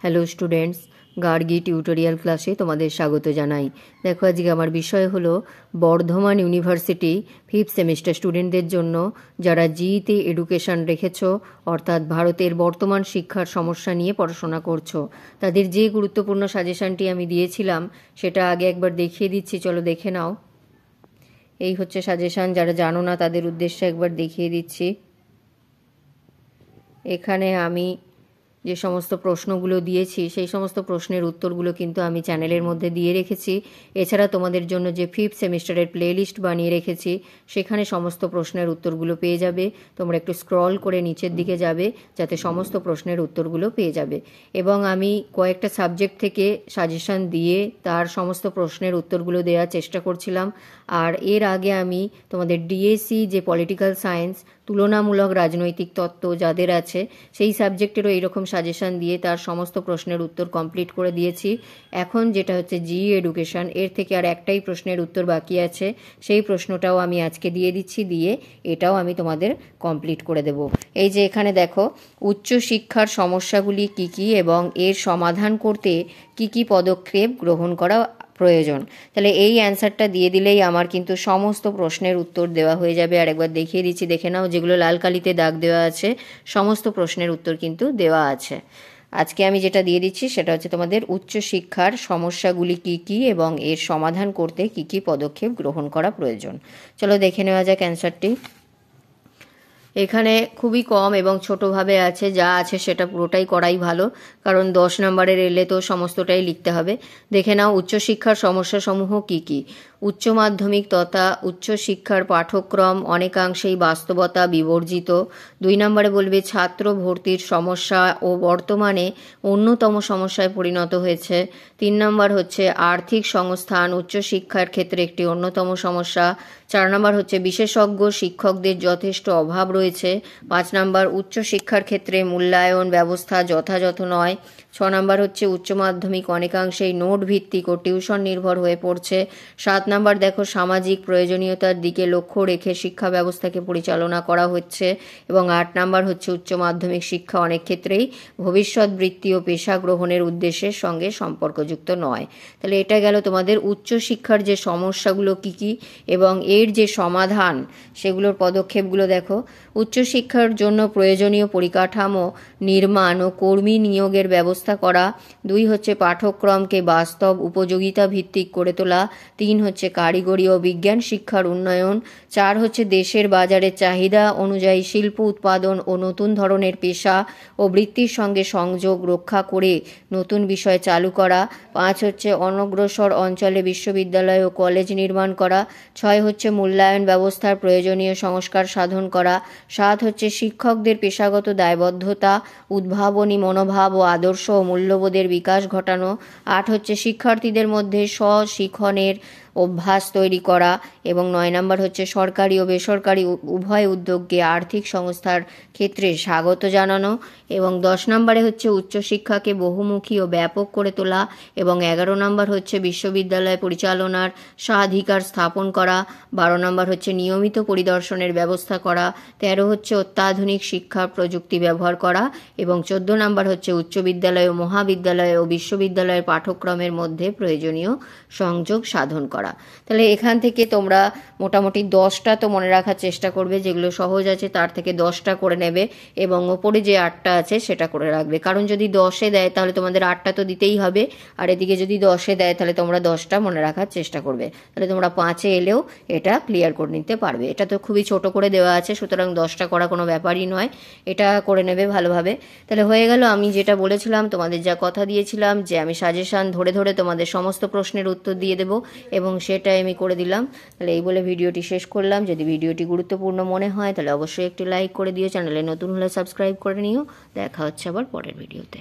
Hello students, Gargi tutorial ক্লাসে তোমাদের স্বাগত জানাই। দেখো, আজকে আমার বিষয় হলো বর্ধমান ইউনিভার্সিটি 5th সেমিস্টার স্টুডেন্টদের জন্য যারা জিইতে এডুকেশন রেখেছো, অর্থাৎ ভারতের বর্তমান শিক্ষার সমস্যা নিয়ে পড়াশোনা করছো, তাদের যে গুরুত্বপূর্ণ সাজেশনটি আমি দিয়েছিলাম সেটা আগে একবার দেখিয়ে দিচ্ছি, চলো দেখে নাও। এই হচ্ছে সাজেশন, যারা জানো না তাদের উদ্দেশ্যে একবার দেখিয়ে দিচ্ছি। এখানে আমি যে সমস্ত প্রশ্নগুলো দিয়েছি সেই সমস্ত প্রশ্নের উত্তরগুলো কিন্তু আমি চ্যানেলের মধ্যে দিয়ে রেখেছি। এছাড়া তোমাদের জন্য যে 5th সেমিস্টারের প্লেলিস্ট বানিয়ে রেখেছি সেখানে সমস্ত প্রশ্নের উত্তরগুলো পেয়ে যাবে। তোমরা একটু স্ক্রল করে নিচের দিকে যাবে যাতে সমস্ত প্রশ্নের উত্তরগুলো পেয়ে যাবে। এবং আমি কয়েকটা সাবজেক্ট থেকে সাজেশন দিয়ে তার সমস্ত প্রশ্নের উত্তরগুলো দেওয়ার চেষ্টা করছিলাম। আর এর আগে আমি তোমাদের ডিএসসি যে পলিটিক্যাল সায়েন্স, তুলনামূলক রাজনৈতিক তত্ত্ব যাদের আছে, সেই সাবজেক্টেরও এইরকম সাজেশন দিয়ে তার সমস্ত প্রশ্নের উত্তর কমপ্লিট করে দিয়েছি। এখন যেটা হচ্ছে জিই এডুকেশন, এর থেকে আর একটাই প্রশ্নের উত্তর বাকি আছে, সেই প্রশ্নটাও আমি আজকে দিয়ে দিচ্ছি, দিয়ে এটাও আমি তোমাদের কমপ্লিট করে দেব। এই যে এখানে দেখো, উচ্চশিক্ষার সমস্যাগুলি কী কী এবং এর সমাধান করতে কী কী পদক্ষেপ গ্রহণ করা প্রয়োজন। তাহলে এই অ্যান্সারটা দিয়ে দিলেই আমার কিন্তু সমস্ত প্রশ্নের উত্তর দেওয়া হয়ে যাবে। আর একবার দেখিয়ে দিচ্ছি, দেখে নাও, যেগুলো লাল কালিতে দাগ দেওয়া আছে সমস্ত প্রশ্নের উত্তর কিন্তু দেওয়া আছে। আজকে আমি যেটা দিয়ে দিচ্ছি সেটা হচ্ছে তোমাদের উচ্চশিক্ষার সমস্যাগুলি কী কী এবং এর সমাধান করতে কী কী পদক্ষেপ গ্রহণ করা প্রয়োজন। চলো দেখে নেওয়া যাক অ্যান্সারটি। এখানে খুবই কম এবং ছোটোভাবে আছে, যা আছে সেটা পুরোটাই করাই ভালো, কারণ 10 নম্বরের এলে তো সমস্তটাই লিখতে হবে। দেখে নাও, উচ্চশিক্ষার সমস্যাসমূহ কী কী। উচ্চ মাধ্যমিক তথা উচ্চশিক্ষার পাঠ্যক্রম অনেকাংশেই বাস্তবতা বিবর্জিত। 2 নম্বরে বলবে ছাত্র ভর্তির সমস্যা ও বর্তমানে অন্যতম সমস্যায় পরিণত হয়েছে। 3 নম্বর হচ্ছে আর্থিক সংস্থান উচ্চশিক্ষার ক্ষেত্রে একটি অন্যতম সমস্যা। 4 নম্বর হচ্ছে বিশেষজ্ঞ শিক্ষকদের যথেষ্ট অভাব রয়েছে। 5 নম্বর উচ্চশিক্ষার ক্ষেত্রে মূল্যায়ন ব্যবস্থা যথাযথ নয়। 6 নম্বর হচ্ছে উচ্চ মাধ্যমিক অনেকাংশেই নোট ভিত্তিক ও টিউশন নির্ভর হয়ে পড়ছে। 7 নম্বর দেখো, সামাজিক প্রয়োজনীয়তার দিকে লক্ষ্য রেখে শিক্ষা ব্যবস্থাকে পরিচালনা করা হচ্ছে। এবং 8 নম্বর হচ্ছে উচ্চ মাধ্যমিক শিক্ষা অনেক ক্ষেত্রেই ভবিষ্যৎ বৃত্তি ও পেশা গ্রহণের উদ্দেশ্যের সঙ্গে সম্পর্কযুক্ত নয়। তাহলে এটা গেল তোমাদের উচ্চশিক্ষার যে সমস্যাগুলো কী কী এবং এর যে সমাধান সেগুলোর পদক্ষেপগুলো দেখো। উচ্চশিক্ষার জন্য প্রয়োজনীয় পরিকাঠামো নির্মাণ ও কর্মী নিয়োগের ব্যবস্থা করা। 2 হচ্ছে পাঠ্যক্রমকে বাস্তব উপযোগিতা ভিত্তিক করে তোলা। 3 হচ্ছে কারিগরি ও বিজ্ঞান শিক্ষার উন্নয়ন। 4 হচ্ছে দেশের বাজারের চাহিদা অনুযায়ী শিল্প উৎপাদন ও নতুন ধরনের পেশা ও বৃত্তির সঙ্গে সংযোগ রক্ষা করে নতুন বিষয় চালু করা। 5 হচ্ছে অনগ্রসর অঞ্চলে বিশ্ববিদ্যালয় ও কলেজ নির্মাণ করা। 6 হচ্ছে মূল্যায়ন ব্যবস্থার প্রয়োজনীয় সংস্কার সাধন করা। 7 হচ্ছে শিক্ষকদের পেশাগত দায়বদ্ধতা, উদ্ভাবনী মনোভাব ও আদর্শ ও মূল্যবোধের বিকাশ ঘটানো। 8 হচ্ছে শিক্ষার্থীদের মধ্যে স্বশিক্ষণের অভ্যাস তৈরি করা। এবং 9 নম্বর হচ্ছে সরকারি ও বেসরকারি উভয় উদ্যোগকে আর্থিক সংস্থার ক্ষেত্রে স্বাগত জানানো। এবং 10 নম্বরে হচ্ছে উচ্চশিক্ষাকে বহুমুখী ও ব্যাপক করে তোলা। এবং 11 নম্বর হচ্ছে বিশ্ববিদ্যালয় পরিচালনার স্বাধিকার স্থাপন করা। 12 নম্বর হচ্ছে নিয়মিত পরিদর্শনের ব্যবস্থা করা। 13 হচ্ছে অত্যাধুনিক শিক্ষা প্রযুক্তি ব্যবহার করা। এবং 14 নম্বর হচ্ছে উচ্চ বিদ্যালয় ও মহাবিদ্যালয় ও বিশ্ববিদ্যালয়ের পাঠ্যক্রমের মধ্যে প্রয়োজনীয় সংযোগ সাধন করা। তাহলে এখান থেকে তোমরা মোটামুটি 10টা তো মনে রাখার চেষ্টা করবে, যেগুলো সহজ আছে তার থেকে 10টা করে নেবে এবং ওপরে যে 8টা আছে সেটা করে রাখবে, কারণ যদি 10-এ দেয় তাহলে তোমাদের 8টা তো দিতেই হবে, আর এদিকে যদি 10-এ দেয় তাহলে তোমরা 10টা মনে রাখার চেষ্টা করবে। তাহলে তোমরা 5-এ এলেও এটা ক্লিয়ার করে নিতে পারবে। এটা তো খুবই ছোট করে দেওয়া আছে, সুতরাং 10টা করা কোনো ব্যাপারই নয়, এটা করে নেবে ভালোভাবে। তাহলে হয়ে গেল, আমি যেটা বলেছিলাম, তোমাদের যা কথা দিয়েছিলাম যে আমি সাজেশন ধরে ধরে তোমাদের সমস্ত প্রশ্নের উত্তর দিয়ে দেবো, এবং সেটাই আমি করে দিলাম। তাহলে এই বলে ভিডিওটি শেষ করলাম। যদি ভিডিওটি গুরুত্বপূর্ণ মনে হয় তাহলে অবশ্যই একটি লাইক করে দিও, চ্যানেলে নতুন হলে সাবস্ক্রাইব করে নিও। দেখা হচ্ছে আবার পরের ভিডিওতে।